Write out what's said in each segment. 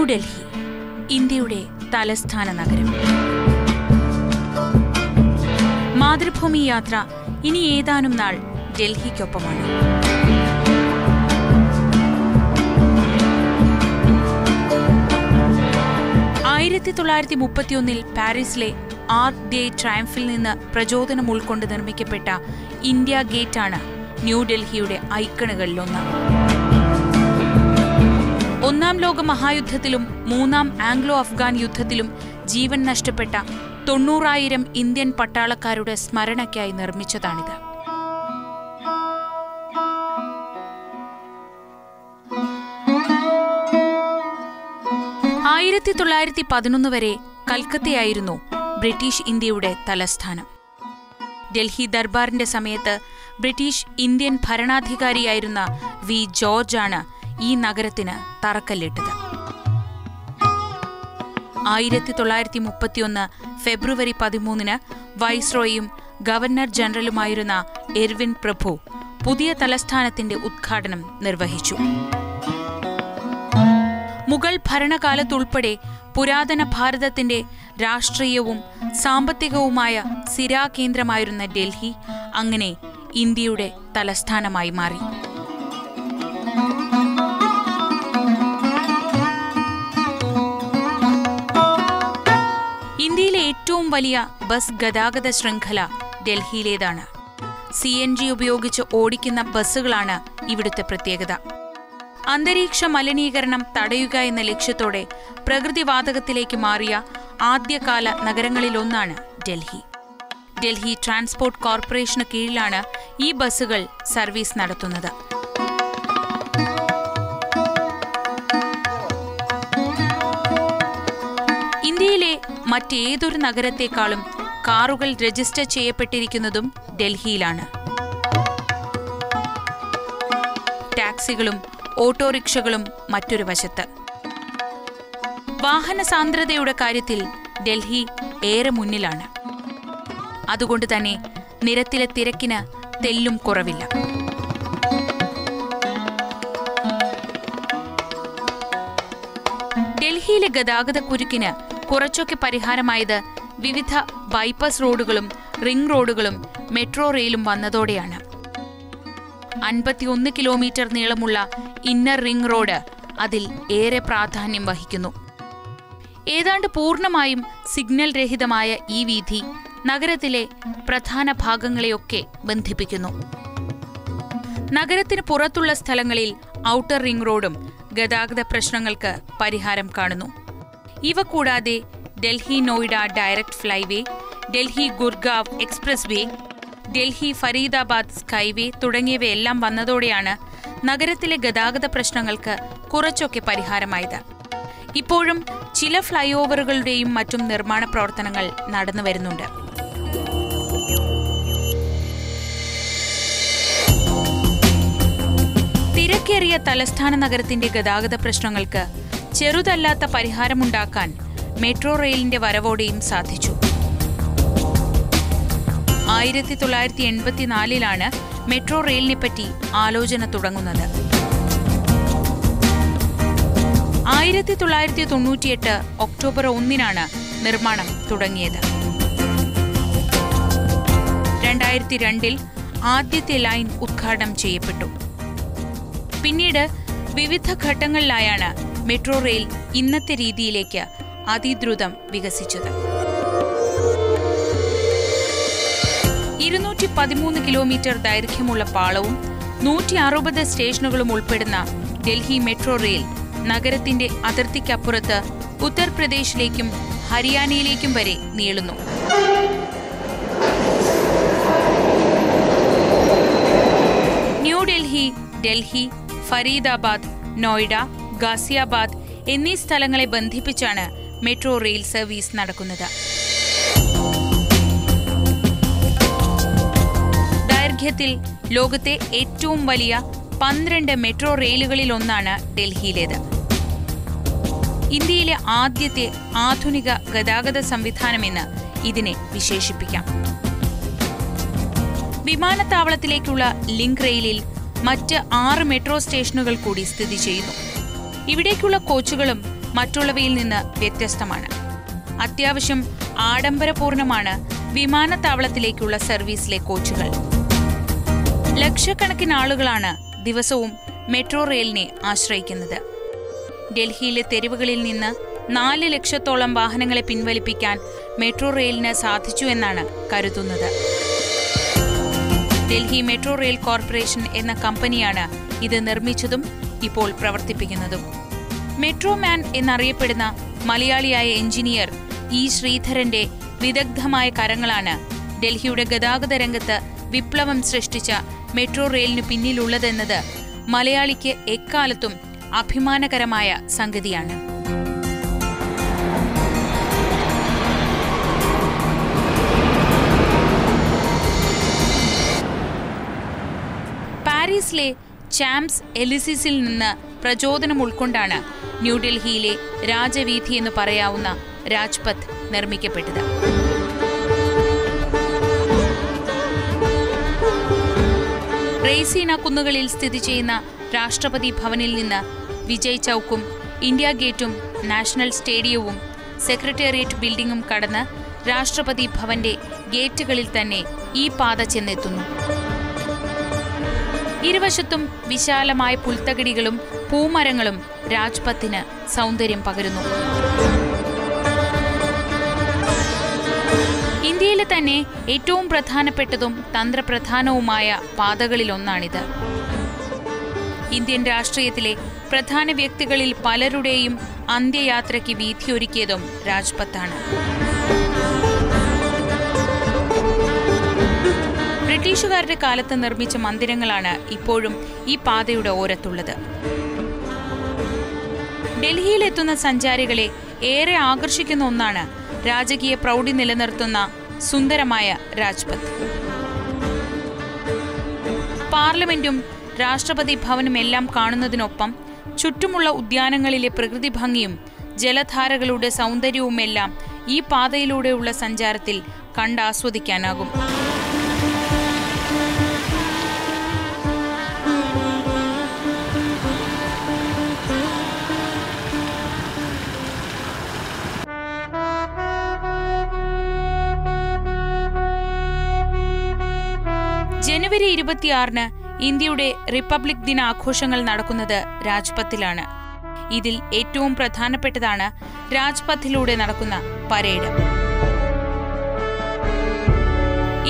ന്യൂഡൽഹി, ഇന്ത്യയുടെ തലസ്ഥാന നഗരം. മാതൃഭൂമി യാത്ര ഇനി ഏതാനും നാൾ ഡൽഹിക്കൊപ്പമാണ്. പാരീസിലെ ആർക്ക് ഡേ ട്രയംഫിൽ നിന്ന് പ്രചോദനം ഉൾക്കൊണ്ട് നിർമ്മിക്കപ്പെട്ട ഇന്ത്യ ഗേറ്റാണ് ന്യൂഡൽഹിയുടെ ഐക്കണുകളിലൊന്ന്. ഒന്നാം ലോക മഹായുദ്ധത്തിലും മൂന്നാം ആംഗ്ലോ അഫ്ഗാൻ യുദ്ധത്തിലും ജീവൻ നഷ്ടപ്പെട്ട 90,000 ഇന്ത്യൻ പട്ടാളക്കാരുടെ സ്മരണയ്ക്കായി നിർമ്മിച്ചതാണിത്. 1911 വരെ കൽക്കത്തയായിരുന്നു ബ്രിട്ടീഷ് ഇന്ത്യയുടെ തലസ്ഥാനം. ഡൽഹി ദർബാറിന്റെ സമയത്ത് ബ്രിട്ടീഷ് ഇന്ത്യൻ ഭരണാധികാരിയായിരുന്ന വി ജോർജാണ് ഈ നഗരത്തിന് തറക്കല്ലിട്ടത്. 1931 ഫെബ്രുവരി 13 വൈസ്രോയും ഗവർണർ ജനറലുമായിരുന്ന എർവിൻ പ്രഭു പുതിയ തലസ്ഥാനത്തിന്റെ ഉദ്ഘാടനം നിർവഹിച്ചു. മുഗൾ ഭരണകാലത്തുൾപ്പെടെ പുരാതന ഭാരതത്തിന്റെ രാഷ്ട്രീയവും സാമ്പത്തികവുമായ സിരാകേന്ദ്രമായിരുന്ന ഡൽഹി അങ്ങനെ ഇന്ത്യയുടെ തലസ്ഥാനമായി മാറി. ഇന്ത്യയിലെ ഏറ്റവും വലിയ ബസ് ഗതാഗത ശൃംഖല ഡൽഹിയിലേതാണ്. CNG ഉപയോഗിച്ച് ഓടിക്കുന്ന ബസ്സുകളാണ് ഇവിടുത്തെ പ്രത്യേകത. അന്തരീക്ഷ മലിനീകരണം തടയുക എന്ന ലക്ഷ്യത്തോടെ പ്രകൃതിവാതകത്തിലേക്ക് മാറിയ ആദ്യകാല നഗരങ്ങളിലൊന്നാണ് ഡൽഹി. ഡൽഹി ട്രാൻസ്പോർട്ട് കോർപ്പറേഷന് കീഴിലാണ് ഈ ബസ്സുകൾ സർവീസ് നടത്തുന്നത്. ഇന്ത്യയിലെ മറ്റേതൊരു നഗരത്തെക്കാളും കാറുകൾ രജിസ്റ്റർ ചെയ്യപ്പെട്ടിരിക്കുന്നതും ഡൽഹിയിലാണ്. ടാക്സികളും ഓട്ടോറിക്ഷകളും മറ്റൊരു വശത്ത്. വാഹന സാന്ദ്രതയുടെ കാര്യത്തിൽ ഡൽഹി ഏറെ മുന്നിലാണ്. അതുകൊണ്ട് തന്നെ നിരത്തിലെ തിരക്കിന് തെല്ലും കുറവില്ല. ഡൽഹിയിലെ ഗതാഗതക്കുരുക്കിന് കുറച്ചൊക്കെ പരിഹാരമായത് വിവിധ ബൈപ്പാസ് റോഡുകളും റിംഗ് റോഡുകളും മെട്രോ റെയിലും വന്നതോടെയാണ്. 51 കിലോമീറ്റർ നീളമുള്ള ഇന്നർ റിംഗ് റോഡ് അതിൽ ഏറെ പ്രാധാന്യം വഹിക്കുന്നു. ഏതാണ്ട് പൂർണ്ണമായും സിഗ്നൽ രഹിതമായ ഈ വീഥി നഗരത്തിലെ പ്രധാന ഭാഗങ്ങളെയൊക്കെ ബന്ധിപ്പിക്കുന്നു. നഗരത്തിന് പുറത്തുള്ള സ്ഥലങ്ങളിൽ ഔട്ടർ റിംഗ് റോഡും ഗതാഗത പ്രശ്നങ്ങൾക്ക് പരിഹാരം കാണുന്നു. ഇവ കൂടാതെ Delhi Noida direct flyway, Delhi Gurgaon express വേ, ഡൽഹി ഫരീദാബാദ് സ്കൈവേ തുടങ്ങിയവയെല്ലാം വന്നതോടെയാണ് നഗരത്തിലെ ഗതാഗത പ്രശ്നങ്ങൾക്ക് കുറച്ചൊക്കെ പരിഹാരമായത്. ഇപ്പോഴും ചില ഫ്ലൈ ഓവറുകളുടെയും മറ്റും നിർമ്മാണ പ്രവർത്തനങ്ങൾ നടന്നു വരുന്നുണ്ട്. തിരക്കേറിയ തലസ്ഥാന നഗരത്തിന്റെ ഗതാഗത പ്രശ്നങ്ങൾക്ക് ചെറുതല്ലാത്ത പരിഹാരമുണ്ടാക്കാൻ മെട്രോ റെയിലിന്റെ വരവോടെയും സാധിച്ചു. 1984 മെട്രോ റെയിലിനെപ്പറ്റി ആലോചന തുടങ്ങുന്നത്. 1998 ഒക്ടോബർ 1 നിർമ്മാണം തുടങ്ങിയത്. 2002 ആദ്യത്തെ ലൈൻ ഉദ്ഘാടനം ചെയ്യപ്പെട്ടു. പിന്നീട് വിവിധ ഘട്ടങ്ങളിലായാണ് മെട്രോ റെയിൽ ഇന്നത്തെ രീതിയിലേക്ക് അതിദ്രുതം വികസിച്ചത്. 213 കിലോമീറ്റർ ദൈർഘ്യമുള്ള പാളവും 160 സ്റ്റേഷനുകളും ഉൾപ്പെടുന്ന ഡൽഹി മെട്രോ റെയിൽ നഗരത്തിന്റെ അതിർത്തിക്കപ്പുറത്ത് ഉത്തർപ്രദേശിലേക്കും ഹരിയാനയിലേക്കും വരെ നീളുന്നു. ന്യൂഡൽഹി, ഡൽഹി, ഫരീദാബാദ്, നോയിഡ, ഗാസിയാബാദ് എന്നീ സ്ഥലങ്ങളെ ബന്ധിപ്പിച്ചാണ് മെട്രോ റെയിൽ സർവീസ് നടക്കുന്നത്. ദൈർഘ്യത്തിൽ ലോകത്തെ ഏറ്റവും വലിയ 12 മെട്രോ റെയിലുകളിലൊന്നാണ് ഡൽഹിയിലേത്. ഇന്ത്യയിലെ ആദ്യത്തെ ആധുനിക ഗതാഗത സംവിധാനമെന്ന് ഇതിനെ വിശേഷിപ്പിക്കാം. വിമാനത്താവളത്തിലേക്കുള്ള ലിങ്ക് റെയിലിൽ മറ്റ് 6 മെട്രോ സ്റ്റേഷനുകൾ കൂടി സ്ഥിതി ചെയ്യുന്നു. ഇവിടേക്കുള്ള കോച്ചുകളും മറ്റുള്ളവയിൽ നിന്ന് വ്യത്യസ്തമാണ്. അത്യാവശ്യം ആഡംബരപൂർണമാണ് വിമാനത്താവളത്തിലേക്കുള്ള സർവീസിലെ കോച്ചുകൾ. ലക്ഷക്കണക്കിന് ആളുകളാണ് ദിവസവും മെട്രോ റെയിലിനെ ആശ്രയിക്കുന്നത്. ഡൽഹിയിലെ തെരുവുകളിൽ നിന്ന് 4 ലക്ഷത്തോളം വാഹനങ്ങളെ പിൻവലിപ്പിക്കാൻ മെട്രോ റെയിലിന് സാധിച്ചു എന്നാണ് കരുതുന്നത്. ഡൽഹി മെട്രോ റെയിൽ കോർപ്പറേഷൻ എന്ന കമ്പനിയാണ് ഇത് നിർമ്മിച്ചതും ഇപ്പോൾ പ്രവർത്തിപ്പിക്കുന്നതും. മെട്രോ മാൻ എന്നറിയപ്പെടുന്ന മലയാളിയായ എഞ്ചിനീയർ ഇ ശ്രീധരന്റെ വിദഗ്ധമായ കരങ്ങളാണ് ഡൽഹിയുടെ ഗതാഗത രംഗത്ത് വിപ്ലവം സൃഷ്ടിച്ച മെട്രോ റെയിലിനു പിന്നിലുള്ളതെന്നത് മലയാളിക്ക് എക്കാലത്തും അഭിമാനകരമായ സംഗതിയാണ്. പാരീസിലെ ചാംസ് എലിസീസിൽ നിന്ന് പ്രചോദനം ഉൾക്കൊണ്ടാണ് ന്യൂഡൽഹിയിലെ രാജവീഥി എന്ന് പറയാവുന്ന രാജ്പഥ് നിർമ്മിക്കപ്പെട്ടത്. റെയ്സീന കുന്നുകളിൽ സ്ഥിതി ചെയ്യുന്ന രാഷ്ട്രപതി ഭവനിൽ നിന്ന് വിജയ് ചൌക്കും ഇന്ത്യ ഗേറ്റും നാഷണൽ സ്റ്റേഡിയവും സെക്രട്ടേറിയറ്റ് ബിൽഡിംഗും കടന്ന് രാഷ്ട്രപതി ഭവന്റെ ഗേറ്റുകളിൽ തന്നെ ഈ പാത ചെന്നെത്തുന്നു. ഇരുവശത്തും വിശാലമായ പുൽത്തകിടികളും പൂമരങ്ങളും രാജ്പഥിന് സൗന്ദര്യം പകരുന്നു. ഇന്ത്യയിലെ തന്നെ ഏറ്റവും പ്രധാനപ്പെട്ടതും തന്ത്രപ്രധാനവുമായ പാതകളിലൊന്നാണിത്. ഇന്ത്യൻ രാഷ്ട്രീയത്തിലെ പ്രധാന വ്യക്തികളിൽ പലരുടെയും അന്ത്യയാത്രയ്ക്ക് വീഥിയൊരുക്കിയതും രാജ്പഥാണ്. ബ്രിട്ടീഷുകാരുടെ കാലത്ത് നിർമ്മിച്ച മന്ദിരങ്ങളാണ് ഇപ്പോഴും ഈ പാതയുടെ ഓരത്തുള്ളത്. ഡൽഹിയിലെത്തുന്ന സഞ്ചാരികളെ ഏറെ ആകർഷിക്കുന്ന ഒന്നാണ് രാജകീയ പ്രൗഢി നിലനിർത്തുന്ന സുന്ദരമായ രാജ്പഥ്. പാർലമെന്റും രാഷ്ട്രപതി ഭവനും എല്ലാം കാണുന്നതിനൊപ്പം ചുറ്റുമുള്ള ഉദ്യാനങ്ങളിലെ പ്രകൃതി ഭംഗിയും ജലധാരകളുടെ സൗന്ദര്യവുമെല്ലാം ഈ പാതയിലൂടെയുള്ള സഞ്ചാരത്തിൽ കണ്ടാസ്വദിക്കാനാകും. ജനുവരി 26 ഇന്ത്യയുടെ റിപ്പബ്ലിക് ദിനാഘോഷങ്ങൾ നടക്കുന്നത് രാജ്പഥിലാണ്. ഇതിൽ ഏറ്റവും പ്രധാനപ്പെട്ടതാണ് രാജ്പഥിലൂടെ നടക്കുന്ന പരേഡ്.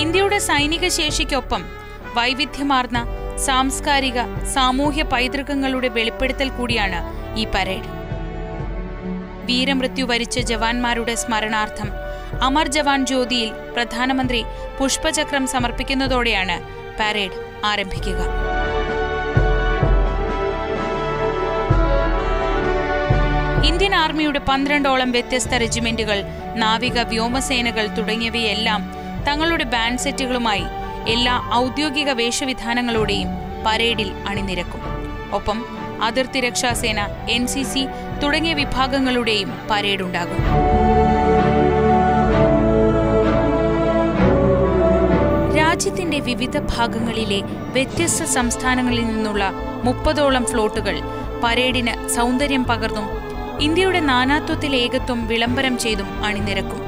ഇന്ത്യയുടെ സൈനിക ശേഷിക്കൊപ്പം വൈവിധ്യമാർന്ന സാംസ്കാരിക സാമൂഹ്യ പൈതൃകങ്ങളുടെ വെളിപ്പെടുത്തൽ കൂടിയാണ് ഈ പരേഡ്. വീരമൃത്യു വരിച്ച ജവാന്മാരുടെ സ്മരണാർത്ഥം അമർ ജവാൻ ജ്യോതിയിൽ പ്രധാനമന്ത്രി പുഷ്പചക്രം സമർപ്പിക്കുന്നതോടെയാണ് പരേഡ് ആരംഭിക്കുക. ഇന്ത്യൻ ആർമിയുടെ 12ഓളം വ്യത്യസ്ത റെജിമെന്റുകൾ, നാവിക വ്യോമസേനകൾ തുടങ്ങിയവയെല്ലാം തങ്ങളുടെ ബാൻഡ് സെറ്റുകളുമായി എല്ലാ ഔദ്യോഗിക വേഷവിധാനങ്ങളോടെയും പരേഡിൽ അണിനിരക്കും. ഒപ്പം അതിർത്തി രക്ഷാസേന, NCC തുടങ്ങിയ വിഭാഗങ്ങളുടെയും പരേഡുണ്ടാകും. രാജ്യത്തിന്റെ വിവിധ ഭാഗങ്ങളിലെ വ്യത്യസ്ത സംസ്ഥാനങ്ങളിൽ നിന്നുള്ള 30ഓളം ഫ്ലോട്ടുകൾ പരേഡിന് സൗന്ദര്യം പകർന്നും ഇന്ത്യയുടെ നാനാത്വത്തിൽ ഏകത്വം വിളംബരം ചെയ്തും അണിനിരക്കും.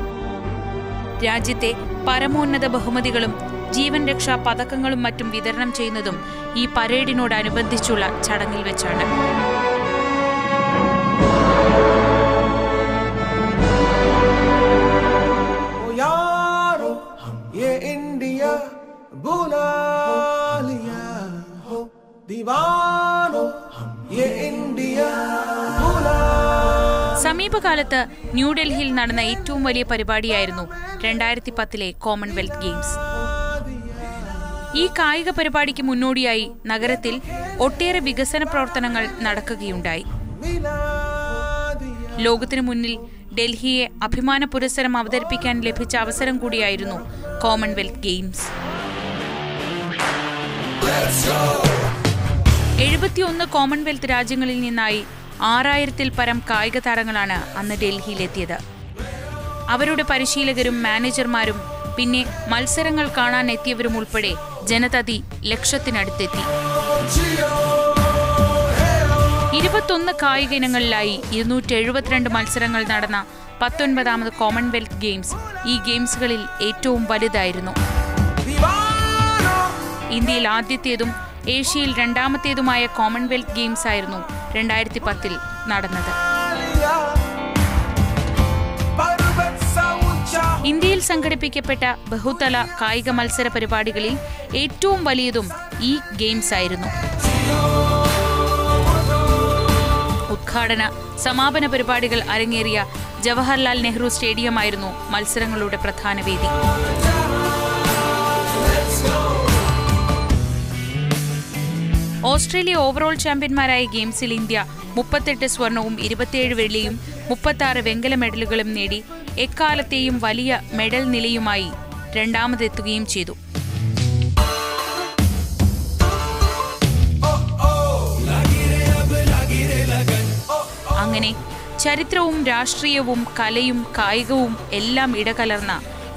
രാജ്യത്തെ പരമോന്നത ബഹുമതികളും ജീവൻ രക്ഷാ പതക്കങ്ങളും മറ്റും വിതരണം ചെയ്യുന്നതും ഈ പരേഡിനോടനുബന്ധിച്ചുള്ള ചടങ്ങിൽ വെച്ചാണ്. സമീപകാലത്ത് ന്യൂഡൽഹിയിൽ നടന്ന ഏറ്റവും വലിയ പരിപാടിയായിരുന്നു 2010 കോമൺവെൽത്ത് ഗെയിംസ്. ഈ കായിക പരിപാടിക്ക് മുന്നോടിയായി നഗരത്തിൽ ഒട്ടേറെ വികസന പ്രവർത്തനങ്ങൾ നടക്കുകയുണ്ടായി. ലോകത്തിനു മുന്നിൽ ഡൽഹിയെ അഭിമാന പുരസ്സരം അവതരിപ്പിക്കാൻ ലഭിച്ച അവസരം കൂടിയായിരുന്നു കോമൺവെൽത്ത് ഗെയിംസ്. 71 കോമൺവെൽത്ത് രാജ്യങ്ങളിൽ നിന്നായി 6000-ൽ പരം കായിക താരങ്ങളാണ് അന്ന് ഡൽഹിയിലെത്തിയത്. അവരുടെ പരിശീലകരും മാനേജർമാരും പിന്നെ മത്സരങ്ങൾ കാണാൻ എത്തിയവരും ഉൾപ്പെടെ ജനതതി ലക്ഷത്തിനടുത്തെത്തി. 21 കായിക ഇനങ്ങളിലായി 272 മത്സരങ്ങൾ നടന്ന 19ാമത് കോമൺവെൽത്ത് ഗെയിംസ് ഈ ഗെയിംസുകളിൽ ഏറ്റവും വലുതായിരുന്നു. ഇന്ത്യയിൽ ആദ്യത്തേതും ഏഷ്യയിൽ രണ്ടാമത്തേതുമായ കോമൺവെൽത്ത് ഗെയിംസ് ആയിരുന്നു 2010 നടന്നത്. ഇന്ത്യയിൽ സംഘടിപ്പിക്കപ്പെട്ട ബഹുതല കായിക മത്സര പരിപാടികളിൽ ഏറ്റവും വലിയതും ഈ ഗെയിംസ് ആയിരുന്നു. ഉദ്ഘാടന സമാപന പരിപാടികൾ അരങ്ങേറിയ ജവഹർലാൽ നെഹ്റു സ്റ്റേഡിയമായിരുന്നു മത്സരങ്ങളുടെ പ്രധാന വേദി. ഓസ്ട്രേലിയ ഓവറോൾ ചാമ്പ്യന്മാരായ ഗെയിംസിൽ ഇന്ത്യ 38 സ്വർണവും 27 വെള്ളിയും 36 വെങ്കല മെഡലുകളും നേടി എക്കാലത്തെയും വലിയ മെഡൽ നിലയുമായി രണ്ടാമതെത്തുകയും ചെയ്തു. അങ്ങനെ ചരിത്രവും രാഷ്ട്രീയവും കലയും കായികവും എല്ലാം ഇടകലർന്ന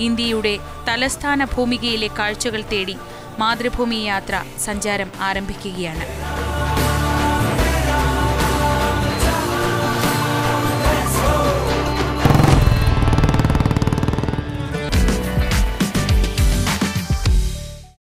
ഇന്ത്യയുടെ തലസ്ഥാന ഭൂമികയിലെ കാഴ്ചകൾ തേടി മാതൃഭൂമി യാത്ര സഞ്ചാരം ആരംഭിക്കുകയാണ്.